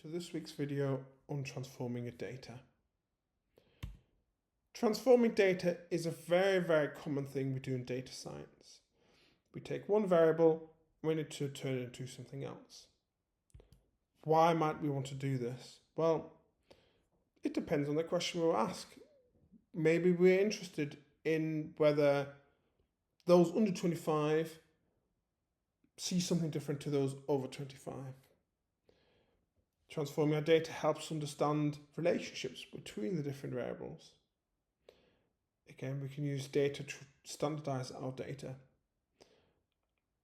to this week's video on transforming your data. Transforming data is a very common thing we do in data science. We take one variable, we need to turn it into something else. Why might we want to do this? Well, it depends on the question we'll ask. Maybe we're interested in whether those under 25 see something different to those over 25. Transforming our data helps understand relationships between the different variables. Again, we can use data to standardize our data.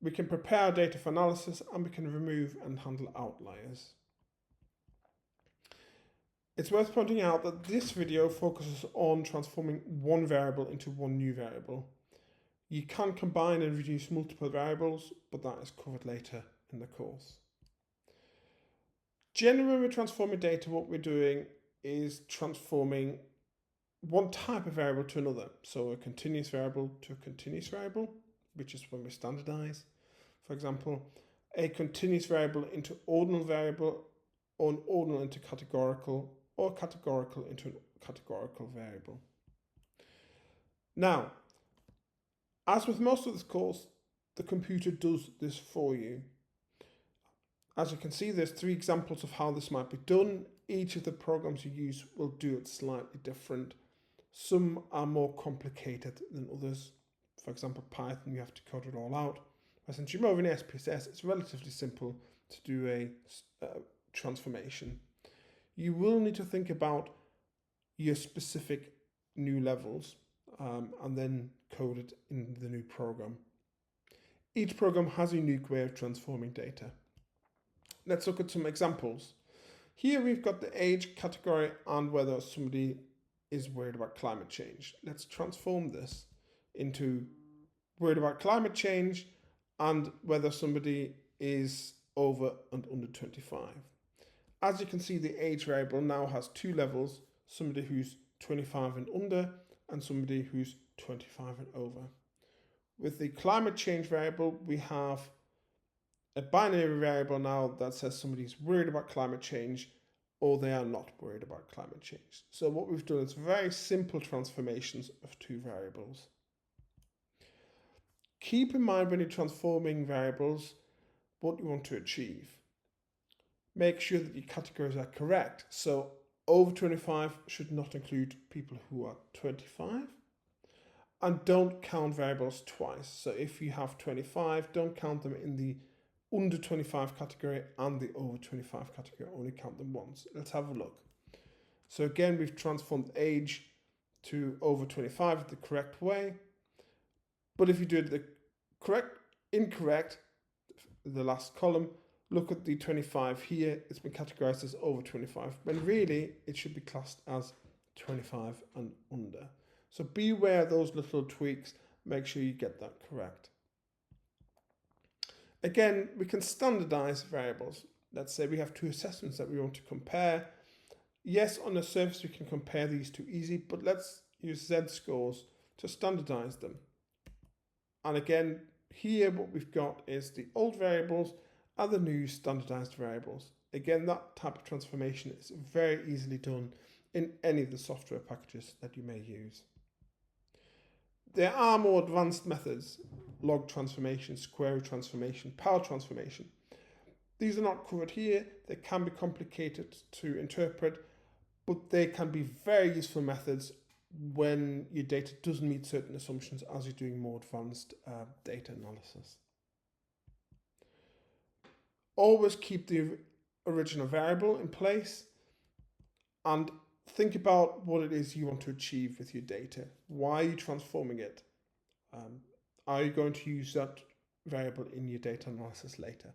We can prepare our data for analysis, and we can remove and handle outliers. It's worth pointing out that this video focuses on transforming one variable into one new variable. You can combine and reduce multiple variables, but that is covered later in the course. Generally, when we're transforming data, what we're doing is transforming one type of variable to another. So a continuous variable to a continuous variable, which is when we standardize. For example, a continuous variable into ordinal variable, or an ordinal into categorical, or categorical into a categorical variable. Now, as with most of this course, the computer does this for you. As you can see, there's 3 examples of how this might be done. Each of the programs you use will do it slightly different. Some are more complicated than others. For example, Python, you have to code it all out. Since you're moving SPSS, it's relatively simple to do a transformation. You will need to think about your specific new levels and then code it in the new program. Each program has a unique way of transforming data. Let's look at some examples. Here we've got the age category and whether somebody is worried about climate change. Let's transform this into worried about climate change and whether somebody is over and under 25. As you can see, the age variable now has 2 levels, somebody who's 25 and under and somebody who's 25 and over. With the climate change variable, we have a binary variable now that says somebody's worried about climate change or they are not worried about climate change. So what we've done is very simple transformations of 2 variables. Keep in mind when you're transforming variables what you want to achieve. Make sure that your categories are correct. So over 25 should not include people who are 25. And don't count variables twice. So if you have 25, don't count them in the under 25 category and the over 25 category, only count them once. Let's have a look. So again, we've transformed age to over 25 the correct way. But if you do it the incorrect, the last column, look at the 25 here, it's been categorized as over 25, when really it should be classed as 25 and under. So beware of those little tweaks, make sure you get that correct. Again, we can standardize variables. Let's say we have 2 assessments that we want to compare. Yes, on the surface we can compare these 2 easy, but let's use Z-scores to standardize them. And again, here what we've got is the old variables and the new standardized variables. Again, that type of transformation is very easily done in any of the software packages that you may use. There are more advanced methods, log transformation, square root transformation, power transformation. These are not covered here. They can be complicated to interpret, but they can be very useful methods when your data doesn't meet certain assumptions as you're doing more advanced data analysis. Always keep the original variable in place and think about what it is you want to achieve with your data. Why are you transforming it? Are you going to use that variable in your data analysis later?